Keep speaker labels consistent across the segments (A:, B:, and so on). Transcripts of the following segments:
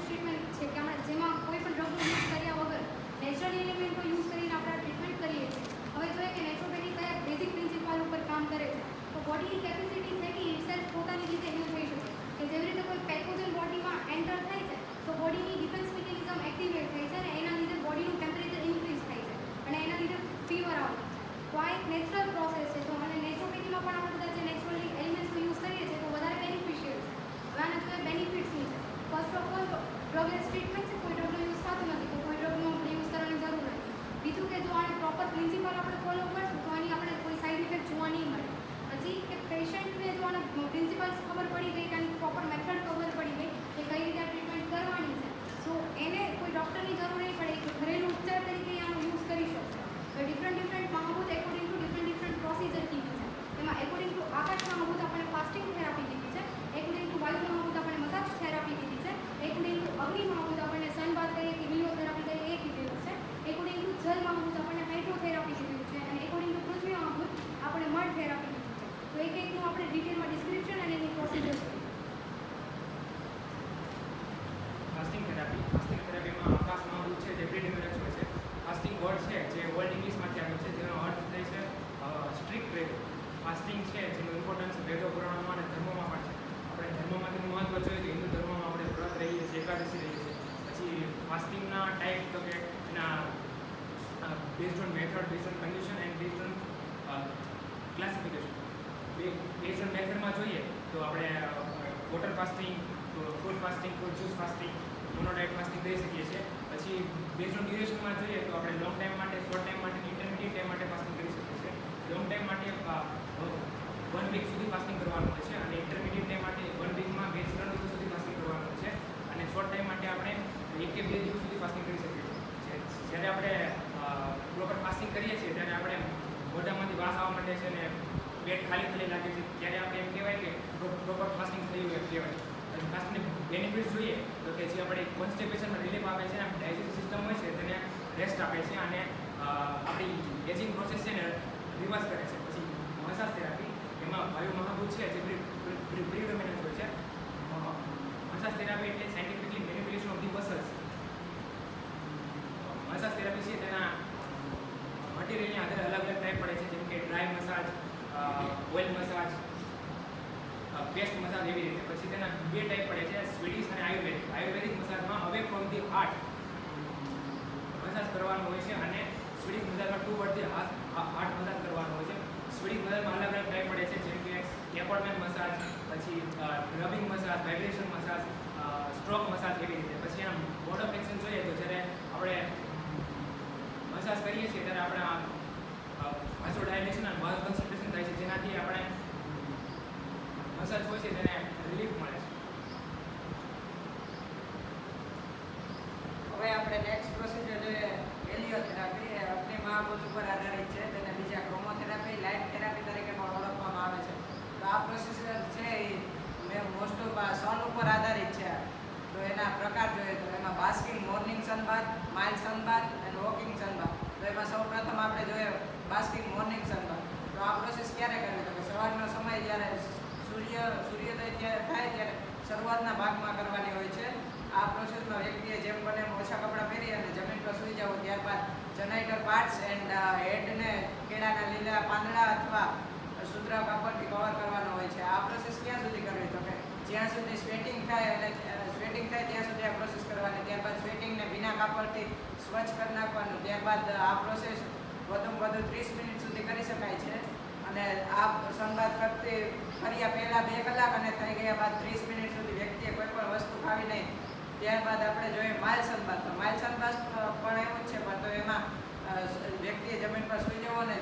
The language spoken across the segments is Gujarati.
A: ટ્રીટમેન્ટ છે કે આપણે જેમાં કોઈ પણ ડ્રગનો યુઝ કર્યા વગર નેચરલ એલિમેન્ટો યુઝ કરીને આપણે ટ્રીટમેન્ટ કરીએ છીએ. હવે જોઈએ કે નેચરોપેથી કયા બેઝિક પ્રિન્સિપલ ઉપર કામ કરે છે. તો બોડીની કેપેસિટી છે કે ઇટસેલ્ફ પોતાની રીતે હીલ થઈ શકે કે જેવી રીતે કોઈ પેથોજન બોડીમાં એન્ટર થાય છે તો બોડીની ડિફેન્સ મિકેનિઝમ એક્ટિવેટ થાય છે અને એના લીધે બોડીનું ટેમ્પરેચર ઇન્ક્રીઝ થાય છે અને એના લીધે ફીવર આવે છે. તો આ એક નેચરલ પ્રોસેસ છે. તો અને નેચરોપેથીમાં પણ આપણે બધા જે નેચરલી એલિમેન્ટ્સનો યુઝ કરીએ છીએ તો વધારે બેનિફિશિયલ છે. હવે આના જોઈએ બેનિફિટ્સ શું છે. ફર્સ્ટ ઓફ ઓલ ડ્રગલેસ ટ્રીટમેન્ટ છે. કોઈ ડ્રગનો યુઝ થતો નથી તો કોઈ ડ્રગનો આપણે યુઝ કરવાની જરૂર નથી. બીજું કે જો આને પ્રોપર પ્રિન્સિપલ આપણે ફોલો કરશું તો આની આપણે કોઈ સાઈડ ઇફેક્ટ જોવા નહીં મળે. પછી કે પેશન્ટને જો આના પ્રિન્સિપલ્સ ખબર પડી ગઈ કે આની પ્રોપર મેથડ ખબર પડી ગઈ કે કઈ રીતે આ ટ્રીટમેન્ટ કરવાની છે તો એને કોઈ ડૉક્ટરની જરૂર નહીં પડે કે ઘરેલું ઉપચાર તરીકે આનો યુઝ કરી શકશે. તો ડિફરન્ટ મહાભૂત એકોર્ડિંગ ટુ ડિફરન્ટ પ્રોસિજર કીધી છે. એમાં એકોર્ડિંગ ટુ આકાશ મહાભૂત આપણે ફાસ્ટિંગ થેરાપી કીધી છે. એકોર્ડિંગ ટુ વાયુ મહાભૂત આપણે મસાજ થેરાપી કીધી છે. એકોર્ડિંગ ટુ અગ્નિ મહાભૂત આપણે સનબાથ કરીએ કે વિલિયોથેરાપી કરીએ એ કીધેલું છે. એકોર્ડિંગ ટુ જલ મહાભૂત આપણે હાઇડ્રોથેરાપી કીધેલું છે અને એકોર્ડિંગ ટુ પૃથ્વી મહાભૂત આપણે મડ થેરાપી કીધું છે. તો એક એકનું આપણે ડિટેલમાં ડિસ્ક્રિપ્શન અને એની પ્રોસિજર છે.
B: ફાસ્ટિંગ થેરાપીમાં આકાશ મહાભૂત છે જે પ્રિલિમિનરી હોય છે. ફાસ્ટિંગ વર્ડ છે જે ઓલ્ડ ઇંગ્લિશમાંથી આવ્યું છે જેનો અર્થ થાય છે સ્ટ્રિક્ટ વેદ. ફાસ્ટિંગ છે જેનું ઇમ્પોર્ટન્સ વેદો પુરાણોમાં અને ધર્મોમાં પણ છે. આપણે ધર્મમાં તેનું મહત્વ જોઈએ તો હિન્દુ ધર્મમાં આપણે વ્રત રહીએ છીએ, એકાદશી રહીએ છીએ. પછી ફાસ્ટિંગના ટાઈપ તો કે એના based on method, based on condition and based on classification. Based on મેથડમાં જોઈએ તો આપણે water fasting, food fasting, food juice fasting, monodiet fasting કરી શકીએ છીએ. પછી બેઝડ ઓન ડ્યુરેશનમાં જોઈએ તો આપણે લોંગ ટાઈમ માટે, શોર્ટ ટાઈમ માટે, ઇન્ટરમીડિયેટ ટાઈમ માટે ફાસ્ટિંગ કરી શકીએ છીએ. લોંગ ટાઈમ માટે 1 વીક સુધી ફાસ્ટિંગ કરવાનું હોય છે અને ઇન્ટરમીડિયેટ ટાઈમ માટે 1 વીકમાં 2 થી 3 દિવસ સુધી ફાસ્ટિંગ કરવાનું હોય છે અને શોર્ટ ટાઈમ માટે આપણે 1 કે 2 દિવસ સુધી ફાસ્ટિંગ કરી શકીએ છીએ. જ્યારે આપણે પ્રોપર ફાસ્ટિંગ કરીએ છીએ ત્યારે આપણે મોઢામાંથી વાસ આવવા માંડે છે અને પેટ ખાલી લાગે છે ત્યારે આપણે એમ કહેવાય કે પ્રોપર ફાસ્ટિંગ થયું એમ કહેવાય. અને ફાસ્ટિંગ બેનિફિટ્સ જોઈએ તો કે જે આપણે કોન્સ્ટિપેશનમાં રિલીફ આપે છે, ડાયજેસ્ટિવ સિસ્ટમ હોય છે તેને રેસ્ટ આપે છે અને આપણી એજિંગ પ્રોસેસ છે ને રિવર્સ કરે છે. પછી મસાજ થેરાપી, એમાં વાયુ મહાભૂત છે જે પ્રિડોમિનન્ટ હોય છે. મસાજ થેરાપી એટલે scientifically manipulation of the muscles. Massage therapy છે તેના મટીરિયલની આધારે અલગ અલગ ટાઈપ પડે છે જેમ કે dry massage, oil massage, paste massage એવી રીતે. પછી તેના 2 ટાઈપ પડે છે, સ્વીડિશ અને આયુર્વેદિક. આયુર્વેદિક મસાજમાં away from the heart massage કરવાનું હોય છે અને સ્વીડિશ મસાજમાં ટુવર્ડ હાર્ટ મસાજ કરવાનું હોય છે. સ્વીડિશ મસાજમાં અલગ અલગ ટાઈપ પડે છે જેમ કે એપોર્ટમેન્ટ મસાજ, પછી rubbing massage, vibration massage, stroke massage એવી રીતે. પછી એના મોડ ઓફ એક્શન જોઈએ તો જ્યારે આપણે મસાજ કરીએ છીએ ત્યારે આપણે વાસોડાયલેશન અને વાસ કન્સન્ટ્રેશન થાય છે જેનાથી આપણે મસાજ હોય છે તેને રિલીફ મળે છે.
C: હવે આપણે નેક્સ્ટ પ્રોસિજર જોઈએ હેલિયોથેરાપી. એ અગ્નિ મહાભૂત ઉપર આધારિત છે. તેને બીજા ક્રોમોથેરાપી, લાઇટ થેરાપી તરીકે પણ ઓળખવામાં આવે છે. તો આ પ્રોસિજર છે એ મોસ્ટ ઓફ સન ઉપર આધારિત છે. તો એના પ્રકાર જોઈએ તો એમાં બાસ્કિંગ, મોર્નિંગ સનબાથ, માઇલ્ડ સનબાથ અને વોકિંગ સનબાથ. તો એમાં સૌ પ્રથમ આપણે જોઈએ બાસ્કિંગ મોર્નિંગ સનબાથ. તો આ પ્રોસેસ ક્યારે કરવી તો કે સવારનો સમય જ્યારે સૂર્યોદય થાય ત્યારે શરૂઆતના ભાગમાં કરવાની હોય છે. આ પ્રોસેસમાં વ્યક્તિએ જેમ બને ઓછા કપડાં પહેરી અને જમીન પર સૂઈ જવું. ત્યારબાદ જનાઇટર પાર્ટ્સ એન્ડ હેડને કેળાના લીલા પાંદડા અથવા સુતરા કાપડથી કવર કરવાનો હોય છે. આ પ્રોસેસ ક્યાં સુધી કરવી તો કે જ્યાં સુધી સ્વેટિંગ થાય અને સ્વેટિંગ થાય ત્યાં સુધી આ પ્રોસેસ કરવાની. ત્યારબાદ સ્વેટિંગને ભીના કાપડથી સ્વચ્છ કરી નાખવાનું. ત્યારબાદ આ પ્રોસેસ વધુમાં વધુ 30 મિનિટ સુધી કરી શકાય છે અને આ સનબાથ કરતી કર્યા પહેલાં 2 કલાક અને થઈ ગયા બાદ 30 મિનિટ સુધી વ્યક્તિએ કોઈ પણ વસ્તુ ખાવી નહીં. ત્યારબાદ આપણે જોઈએ માઇલ્ડ સનબાથ. તો માઇલ્ડ સનબાથ પણ એવું જ છે પણ તો એમાં વ્યક્તિએ જમીન પર સૂઈ જવું અને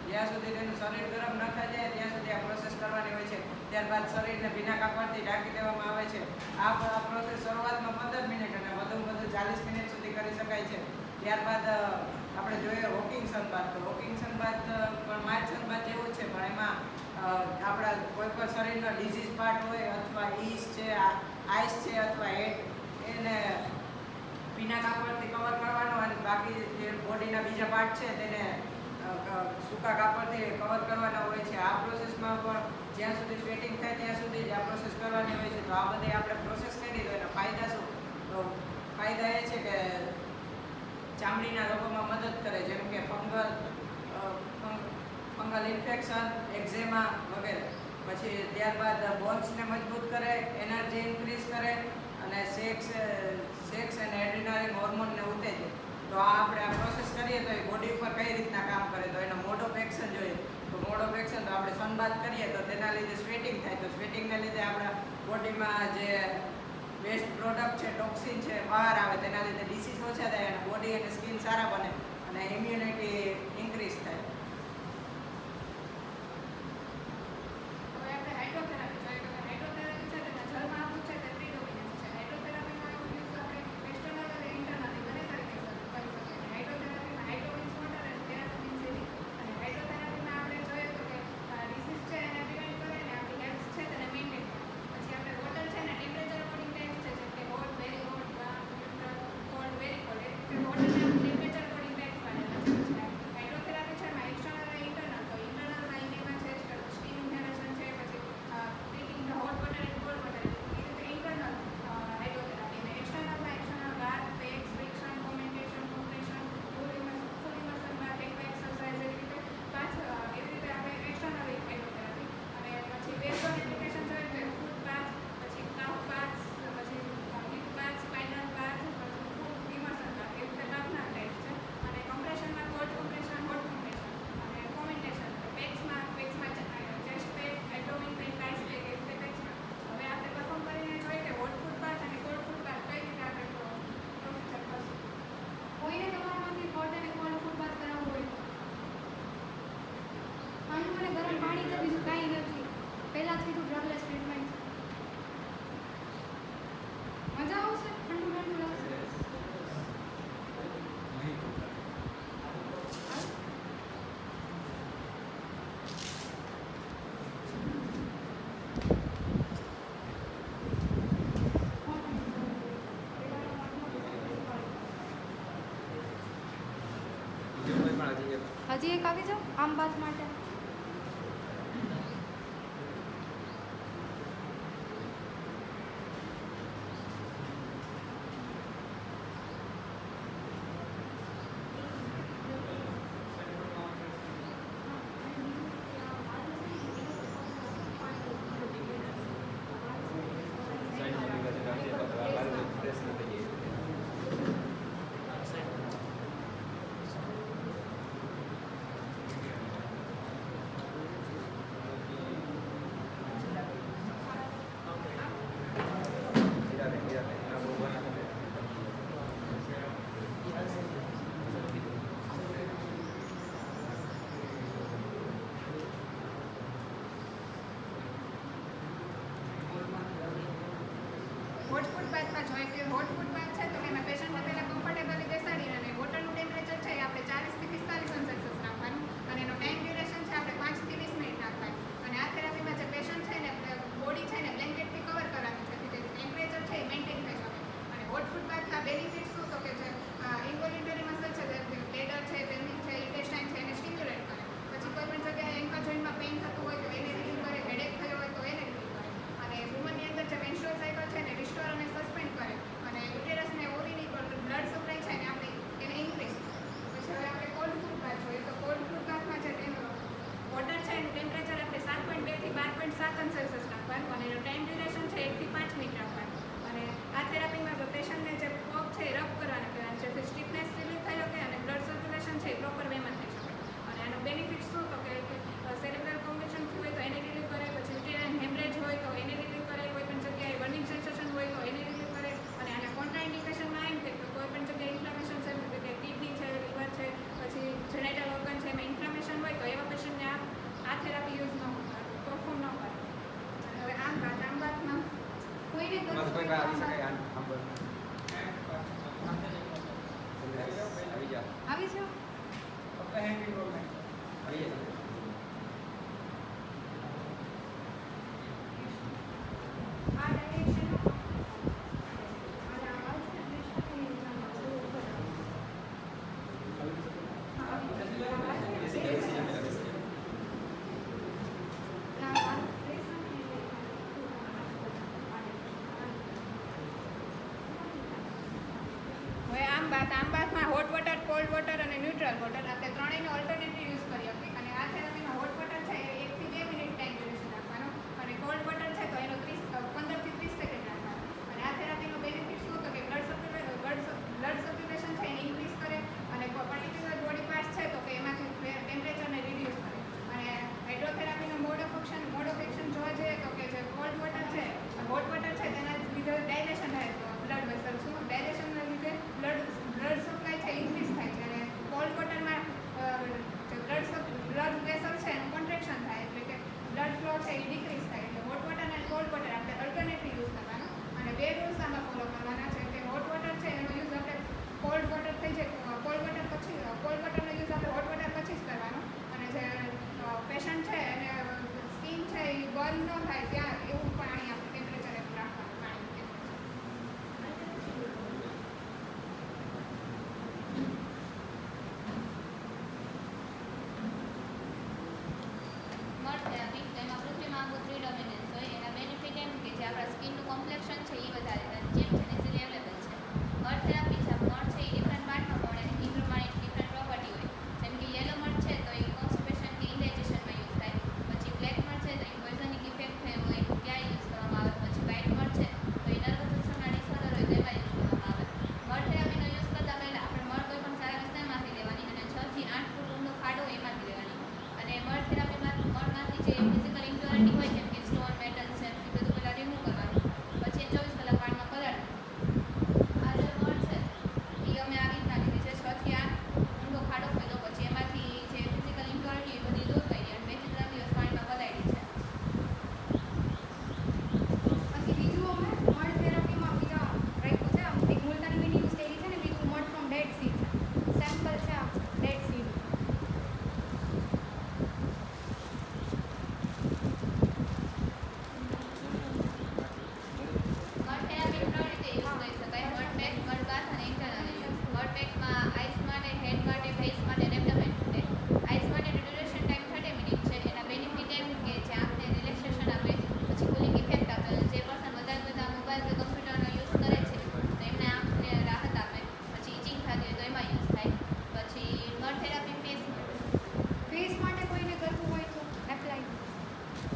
C: જ્યાં સુધી તેનું શરીર ગરમ ન થઈ જાય ત્યાં સુધી આ પ્રોસેસ કરવાની હોય છે. ત્યારબાદ શરીરને ભીના કાપડથી ઢાંકી દેવામાં આવે છે. આ પ્રોસેસ શરૂઆતમાં 15 મિનિટ અને વધુમાં વધુ 40 મિનિટ સુધી કરી શકાય છે. ત્યારબાદ આપણે જોઈએ વોકિંગ સનબાથ. તો વોકિંગ સનબાથ પણ માઇલ્ડ સનબાથ જેવું જ છે પણ એમાં આપણા કોઈ પણ શરીરનો ડિઝીઝ પાર્ટ હોય અથવા ઈસ છે, આઈસ છે અથવા હેડ એને ભીના કાપડથી કવર કરવાનો અને બાકી જે બોડીના બીજા પાર્ટ છે તેને સૂકા કાપડથી કવર કરવાના હોય છે. આ પ્રોસેસમાં પણ જ્યાં સુધી સ્વેટિંગ થાય ત્યાં સુધી જ આ પ્રોસેસ કરવાની હોય છે. તો આ બધી આપણે પ્રોસેસ કરી તો એના ફાયદા શું તો ચામડીના રોગોમાં મદદ કરે, જેમ કે ફંગલ ઇન્ફેક્શન, એક્ઝેમા વગેરે. પછી ત્યારબાદ બોન્સને મજબૂત કરે, એનર્જી ઇન્ક્રીઝ કરે અને સેક્સ અને એડ્રીનાલિન હોર્મોનને ઉત્તેજે. તો આ આપણે આ પ્રોસેસ કરીએ તો એ બોડી ઉપર કઈ રીતના કામ કરે, તો એનો મોડ ઓફ એક્શન જોઈએ. તો મોડ ઓફ એક્શન તો આપણે સનબાથ કરીએ તો તેના લીધે સ્વેટિંગ થાય, તો સ્વેટિંગને લીધે આપણા બોડીમાં જે વેસ્ટ પ્રોડક્ટ છે, ટોક્સિન છે, બહાર આવે, તેના લીધે ડિસીઝ ઓછા થાય અને બોડી અને સ્કિન સારા બને અને ઇમ્યુનિટી ઇન્ક્રીઝ થાય.
A: હવે આપણે હાઇડ્રોથેરાપી જોઈએ તો હાઇડ્રોથેરાપી છે તેમાં જળમાં આપવું છે તે પ્રીડોમિનન્સ છે. હાઇડ્રોથેરાપીમાં યુઝ આપણે એક્સટર્નલ અને ઇન્ટરનલી બંને તરીકે કરી શકીએ. હાઇડ્રોથેરાપીમાં હાઇડ્રો મીન્સ વોટર અને થેરાપી મીન્સ હીલિંગ. અને હાઇડ્રોથેરાપીમાં આપણે જોઈએ તો કે ડિસીઝ છે એને પ્રિવેન્ટ કરે અને આપણી હેલ્થ છે તેને મેન્ટેન કરે. પછી આપણે વોટર છે ને ટેમ્પરેચર અકોર્ડિંગ ટાઈપ્સ છે, જેમ કે hot, very hot, neutral, cold, very cold. એ વોટરને આપણે ટેમ્પરેચર અકોર્ડિંગ ટાઈપ્સ પાડેલા છે. હાઇડ્રોથેરાપી છે એમાં એક્સટર્નલ અને ઇન્ટરનલ. તો ઇન્ટરનલમાં ઇન્ડિયામાં છે સ્ટીમ ઇન્હેલેશન છે, પછી treating the hot water and cold water, એ રીતે ઇન્ટરનલ હાઇડ્રોથેરાપી. અને એક્સટર્નલમાં external bath, packs, friction, fomentation, compression, full immersion bath, aqua exercise, એવી રીતે એવી રીતે આપણે એક્સટર્નલ હાઇડ્રોથેરાપી. અને પછી બેઝ ઓન એપ્લિકેશન જોઈએ તો ફૂટ બાથ, પછી કાઉ બાથ, પછી હિપ બાથ, સ્પાઇનલ બાથ, પછી ફૂલ ઇમર્શન બાથ, એવી રીતે બાથના ટાઈપ છે. અને કમ્પ્રેશનમાં કોલ્ડ કમ્પ્રેશન, હોટ કમ્પ્રેશન અને કોમેન્ટેશન. પેક્સમાં ચેસ્ટ પેક, એબ્ડોમિન પેક, થાઇસ પેક, એવી રીતે પેક્સમાં. હવે આપણે પરફોર્મ કરીને જોઈએ કે હોટ ફૂટ બાથ અને કોલ્ડ ફૂટ બાથ કઈ રીતે આપણે પ્રોસિજર કરશું. કોઈને તમારામાંથી હોટ અને કોલ્ડ ફૂટ બાથ કરાવવું હોય તો ઠંડુ અને ગરમ પાણી છે, બીજું કાંઈ નથી. પહેલાં જ કીધું ડ્રગલેસ ટ્રીટમેન્ટ છે. મજા આવશે, ઠંડુ ઠંડુ લાગશે. હજી એક આવી જાઓ આમ બાત માટે. હોટ ફૂટ બાથમાં જોઈએ કે હોટ ફૂટ બાથ છે તો એમાં પેશન્ટને પહેલાં કમ્ફર્ટેબલી બેસાડીને અને વોટરનું ટેમ્પરેચર છે એ આપણે 40 થી 45 સેલ્સિયસ રાખવાનું અને એનો ટાઈમ ડ્યુરેશન છે આપણે 5 થી 20 મિનિટ રાખવાનું. અને આ થેરાપીમાં જે પેશન્ટ છે ને બોડી છે ને બ્લેન્કેટથી કવર કરવાનું છે, જેથી ટેમ્પરેચર છે એ મેન્ટેન થઈ શકે. અને હોટ ફૂટ બાથના બેનિફિટ શું તો કે જે ઇન્વોલ્યુન્ટરી મસલ છે, જેમ કે બ્લેડર છે, પેનિસ છે, ઇન્ટેસ્ટાઇન છે, એને સ્ટિમ્યુલેટ કરે. પછી કોઈ પણ જગ્યાએ એન્કલ જોઈન્ટમાં પેઇન થતું હોય તો એને રિલીવ કરે, હેડેક થયો હોય તો એને રિલીવ કરે. અને વુમનની અંદર જે મેન્સ્ટ્રુઅલ સાયકલ છે ને રિસ્ટોર અને સસ્પેન્ડ કરે. અને યુટેરસને ઓરીની બ્લડ સપ્લાય છે ને આપણે એને ઇન્ક્રીઝ કરે. પછી હવે આપણે કોલ્ડ ફૂટ બાથ જોઈએ તો કોલ્ડ ફૂટ બાથમાં છે તેનું વોટર છે એનું ટેમ્પરેચર આપણે 7.2 થી 12.7 સેલ્સિયસ રાખવાનું અને એનો ટાઈમ ડ્યુરેશન છે 1 થી 5 મિનિટ રાખવાનું. અને આ થેરાપીમાં પેશન્ટને જે પગ છે એ રબ કરવાના કહેવાય, જેથી સ્ટીફનેસ રિલીવ થઈ શકે અને બ્લડ સર્ક્યુલેશન છે એ પ્રોપર વેમાં થઈ શકે. અને આનો બેનિફિટ શું તો કે સેરેબ્રલ કોમ્પ્રેશન થયું હોય તો એને રિલીવ કરે, પછી યુટેરાઇન હેમરેજ હોય તો એને રિલીવ કરે, કોઈ પણ જગ્યાએ બર્નિંગ સેન્સેશન હોય તો એને રિલીવ કરે. અને આના કોન્ટ્રાઇન્ડિકેશનમાં એમ કે કોઈ પણ જગ્યાએ ઇન્ફ્લામેશન છે, એટલે કે કિડની છે, લીવર છે, પછી જેનેટલ ઓર્ગન છે, એમાં ઇન્ફ્લામેશન હોય તો એવા પેશન્ટને આ થેરાપી યુઝ ન પરફોર્મ ન કરે. હવે આમ બાથમાં કોઈને આવી જાઓ. આ ડાયરેક્શન આમ બાથમાં હોટ વોટર
D: કોલ્ડ વોટર અને ન્યુટ્રલ વોટર આપણે ત્રણેયનો ઓલ્ટરનેટિવ યુઝ કરી શકીએ. અને આ થેરાપીમાં હોટ વોટર છે એ 1 થી 2 મિનિટ ટાઈમ ડ્યુરેશન રાખવાનો અને કોલ્ડ વોટર છે તો એનો 15 થી 30 સેકન્ડ રાખવાનો. અને આ થેરાપીનો બેનિફિટ શું તો કે બ્લડ સર્ક્યુલેશન છે એને ઇન્ક્રીઝ કરે અને પર્ટિક્યુલર બોડી પાર્ટ્સ છે તો કે એમાંથી ટેમ્પરેચરને રિડ્યુસ કરે. અને હાઇડ્રોથેરાપીનો મોડ ઓફ એક્શન જોવા જઈએ તો કે જે કોલ્ડ વોટર છે હોટ વોટર છે તેના લીધે ડાયલેશન થાય બ્લડ વેસલ શું ડાયલેશનના લીધે બ્લડ સપ્લાય છે ઇન્ક્રીઝ થાય છે. અને કોલ્ડ વોટરમાં જે બ્લડ વેસલ છે એનું કોન્ટ્રેક્શન થાય એટલે કે બ્લડ ફ્લો છે એ ડિક્રીઝ થાય. એટલે હોટ વોટર અને કોલ્ડ વોટર આપણે અલ્ટરનેટિવ યુઝ કરવાનો અને 2 રૂલ્સ આમાં ફોલો કરવાના છે કે હોટ વોટર છે એનો યુઝ આપણે કોલ્ડ વોટર થઈ જાય કોલ્ડ વોટરનો યુઝ આપણે હોટ વોટર પછી જ કરવાનો. અને જે પેશન્ટ છે એને સ્કિન છે એ બર્ન ન થાય ત્યાં એવું પાણી આપણે ટેમ્પરેચર એવું રાખવાનું પાણી.
E: મડ થેરાપી તેમાં કૃત્રિમ આંગો 3 ડોમિનન્સ હોય. એના બેનિફિટ એમ કે જે આપણા સ્કિનનું કોમ્પ્લેક્શન છે એ વધારે અને ચેપ છે ઇઝીલી અવેલેબલ છે. મડ થેરાપી છે મડ છે એ ડિફરન્ટ પાર્ટમાં મળે એ પ્રમાણે ડિફરન્ટ પ્રોપર્ટી હોય. જેમ કે યેલો મડ છે તો એ કોન્સ્ટિપેશન કે ઇન્ડાઇજેશનમાં યુઝ થાય. પછી બ્લેક મડ છે તો એ પોઈઝનિક ઇફેક્ટ થયો હોય ત્યાં યુઝ કરવામાં આવે. પછી વ્હાઇટ મડ છે તો એ નર્વસ સિસ્ટમના ડિસઓર્ડર હોય તેમાં યુઝ કરવામાં આવે. મડ થેરાપીનો યુઝ કરતાં પહેલાં આપણે મડ કોઈ પણ સારા વિસ્તારમાંથી લેવાની અને 6 થી 8 ફૂટ ઊંડો ખાડો એમાંથી લેવાની. અને મડ થેરાપીમાં મડમાંથી જે ફિઝિકલ ઇમ્પ્યોરિટી હોય જેમ કે સ્ટોન મેટલ્સ છે એ બધું પહેલાં રિમૂવ કરવાનું. પછી 24 કલાક પાણીમાં પલાળવાનું. આ જે મડ છે એ અમે આવી રીતના લીધી છે 6 થી 8 ઊંડો ખાડો ખોદ્યો પછી એમાંથી જે ફિઝિકલ ઇમ્પ્યોરિટી એ બધી દૂર કરી અને 2 થી 3 દિવસ પાણીમાં પલાળી છે.
A: પછી બીજું અમે મડ થેરાપીમાં બીજા રાખ્યું છે એક મુલતાની મીઠી યુઝ કરી છે ને બીજું મડ ફ્રોમ ડેડ સીડ છે સેમ્પલ છે આ ડેડ સીડ.
E: મડ થેરાપી 3 રીતે યુઝ કરી શકાય. મડ પેક, મડ બાથ અને ઇન્ટરનલ યુઝ. મડ પેકમાં આઈસ માટે, હેડ માટે, ફેસ માટે અને એબ્ડોમેન માટે. આઈસ માટેનો ડ્યુરેશન ટાઈમ 30 મિનિટ છે. એના બેનિફિટ એમ કે જે આંખને રિલેક્સેશન આપે પછી કુલિંગ ઇફેક્ટ આપે. જે પર્સન વધારે પડતા મોબાઈલ કે કમ્પ્યુટરનો યુઝ કરે છે તો એમને આંખને રાહત આપે. પછી ઇચિંગ થતી હોય તો એમાં યુઝ થાય. પછી મડ થેરાપી
A: ફેસ માટે કોઈને કરવું હોય તો એપ્લાય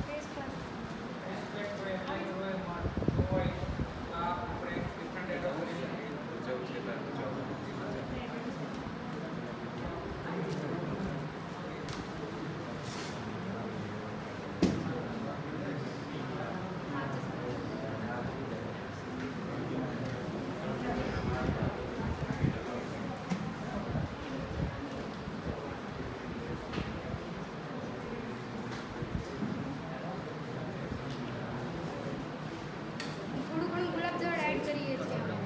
A: ફેસ પર થોડું ઘણું ગુલાબજળ એડ કરીએ છીએ અમે.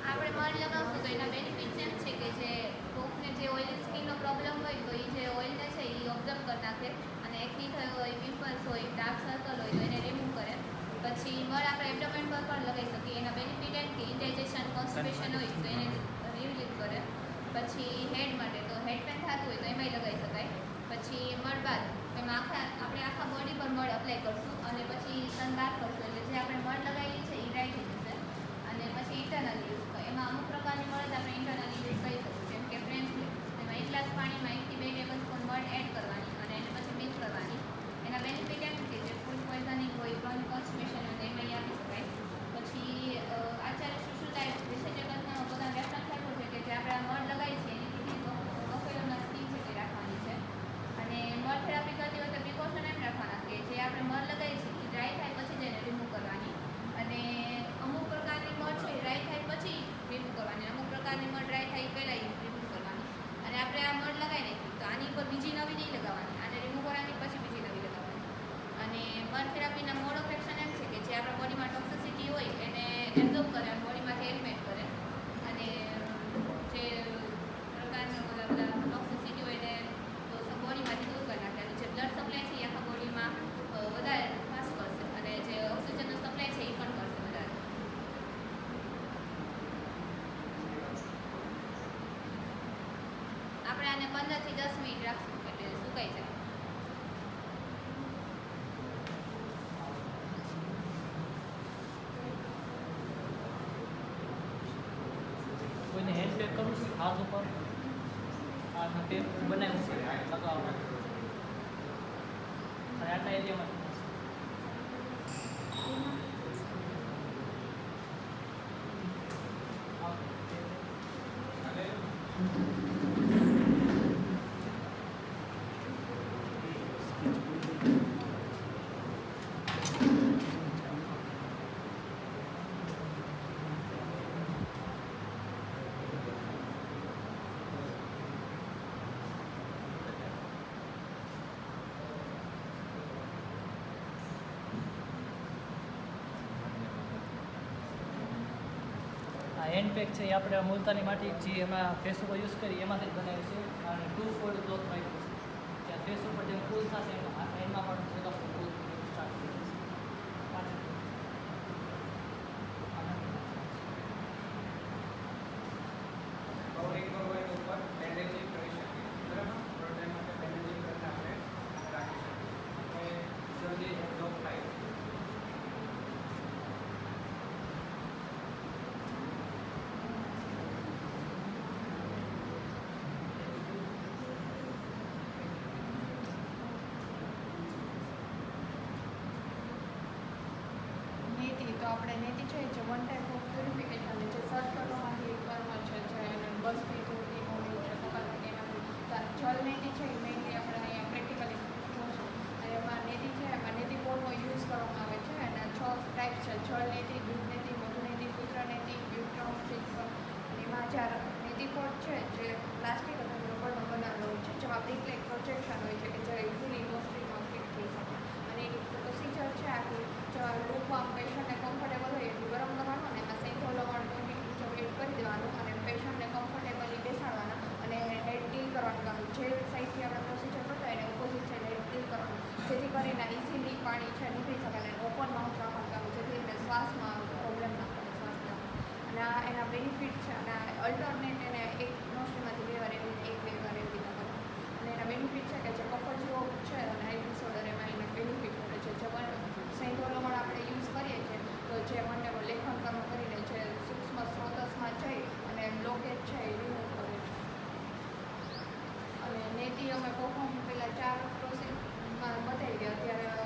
E: આપણે મડ લગાવશું તો એના બેનિફિટ્સ એમ છે કે જે કોકને જે ઓઇલી સ્કિનનો પ્રોબ્લેમ હોય તો એ જે ઓઇલને છે એ ઓબ્ઝર્વ કરી નાખે અને એક્ની થયો હોય પિમ્પલ્સ હોય ડાર્ક સર્કલ હોય તો એને રિમૂવ કરે. પછી મડ આપણે એબ્ડોમેન પર પણ લગાવી શકીએ. એના બેનિફિટ એમ કે ઇન્ડાઇજેશન કોન્સ્ટિપેશન હોય તો એને રિલીવ કરે. પછી હેડ માટે તો હેડ પેન થતું હોય તો એમાંય લગાવી શકાય. પછી મડ બાદ એમાં આપણે આખા બોડી પર મડ અપ્લાય કરશું અને પછી સન બાથ કરશું એટલે જે આપણે મડ લગાવીએ છીએ એ ડ્રાય થઈ જશે. અને પછી ઇન્ટરનલ યુઝ તો એમાં અમુક પ્રકારની મડ આપણે ઇન્ટરનલી યુઝ કરી શકીએ. જેમ કે ફ્રેન્ચ એમાં 1 ગ્લાસ પાણીમાં 1 થી 2 ટેબલ સ્પૂન મડ એડ કરવાની અને એને પછી મિક્સ કરવાની. એના બેનિફિટ એમ કે જે ફૂડ પોઈઝનિંગ હોય બ્લડ કોન્સ્ટિપેશન હોય તો એમાં આપી શકાય. પછી આચાર્ય સુશ્રુતાએ રિસર્ચમાં પોતાના રેફરન્સ આપ્યો છે કે જે આપણે આ મડ લગાવી છે એની બફેલોના સ્કીન છે તે રાખવાની છે. અને મડ થેરાપી કરતી વખતે પ્રિકોશન એમ રાખવાના કે જે આપણે મડ લગાવી છે એ ડ્રાય થાય પછી જ એને રિમૂવ કરવાની. અને અમુક પ્રકારની મડ છે ડ્રાય થાય પછી રિમૂવ કરવાની. અમુક પ્રકારની મડ ડ્રાય થાય પહેલાં રિમૂવ કરવાની. અને આપણે આ મડ લગાવી નાખી તો આની ઉપર બીજી નવી નહીં લગાવવાની. આને રિમૂવ કરવાની પછી બીજી નવી લગાવવાની. અને મડ થેરાપીના મોડ ઓફ એક્શન એમ છે કે જે આપણા બોડીમાં ટોક્સિસિટી હોય એને એબ્ઝોર્બ કરે અને બોડીમાંથી એલિમિનેટ કરે. અને જે પ્રકારના બધા ટોક્સિસિટી હોય એને બોડીમાંથી દૂર કરી નાખે. અને જે બ્લડ સપ્લાય છે એ આખા બોડીમાં વધારે ફાસ્ટ કરશે અને જે ઓક્સિજનનો સપ્લાય છે એ પણ કરશે વધારે. આપણે આને 15 થી 10 મિનિટ રાખશું એટલે સુકાઈ જાય.
F: આમાં પેપ બનાવ્યું છે લગાવવા માટે અને આટલા એરિયામાં આ હેન્ડ પેક છે એ આપણે મુલતાની માટી જે એમાં ફેસ ઉપર યુઝ કરી એમાંથી જ બનાવ્યું છે અને 2 ફોલ્ડ ક્લોથ વાપર્યું છે જ્યાં ફેસ ઉપર જેમ કુલ થશે એમાં પણ લગાવશું કુલ સ્ટાર્ટ થઈ જશે
B: કવરિંગ કરવું એની ઉપર બેન્ડેજિંગ કરી શકીએ બરાબર થોડા ટાઈમ માટે બેન્ડેજિંગ કરીને આપણે રાખી શકીએ અને જલ્દી એબ્ઝોર્બ થાય
D: નીતિ તો આપણે નીતિ છે જે વન ટાઈપ ઓફ પ્યુરિફિકેશન જે સર્ચ કરવામાંથી કર્મ છે જે બસ બી ધોતી મોડી છે કપાલની એનાથી જલ નીતિ છે એ મેઇનલી આપણે અહીંયા પ્રેક્ટિકલી જોશું અને એમાં નીતિ છે એમાં નીતિ પોળનો યુઝ કરવામાં આવે છે અને 6 ટાઈપ છે જળ નીતિ દૂધ નીતિ મધુ નીતિ પુત્ર નીતિ બ્યુટ્રોન સિલ્વર અને એમાં જ્યારે નીતિ પોટ છે જે પ્લાસ્ટિક અને રબરનો બનાવેલો હોય છે જેમાં બ્રિક લાઇક પ્રોજેક્શન હોય છે કે જે ઇઝીલી ઇન્ડસ્ટ્રીમાં ફિટ થઈ શકે અને એની પ્રોસિજર છે આખી લૂપમાં પેશન્ટને કમ્ફર્ટેબલ હોય એટલું ગરમ કરવાનું અને એમાં સેંધો લવણ એડ કરી દેવાનું અને પેશન્ટને કમ્ફર્ટેબલી બેસાડવાના અને હેડ ડીલ કરવાનું કામ જે સાઈડથી આપણે પ્રોસિજર કરતા હોય એને ઓપોઝિટ સાઈડ હેડ ડીલ કરવાનું જેથી કરીને ઇઝીલી પાણી છે નીકળી શકે અને ઓપન માઉથ રાખવાનું કામ જેથી એને શ્વાસમાં પ્રોબ્લેમ ના પડે શ્વાસ લેવામાં અને આ એના બેનિફિટ છે અને અલ્ટરનેટ એને એક નોસ્ટ્રીમાંથી 2 વાર એવી 1-2 વાર એવી રીતે કરવાનું અને એના બેનિફિટ છે કે જે કફર જેવો છે અને આઈ ડિસઓર્ડર એમાં એને બેનિફિટ મળે છે જે સેંધો લવણ આપણે યુઝ કરીએ છીએ તો જે મને લેખન કર્મ કરીને જે સૂક્ષ્મ સ્રોતસમાં જઈ અને બ્લોકેજ છે એ રિમૂવ કરે છે અને નેતિ અમે પરફોર્મ પહેલાં 4 પ્રોસેસમાં બતાવી ગયા અત્યારે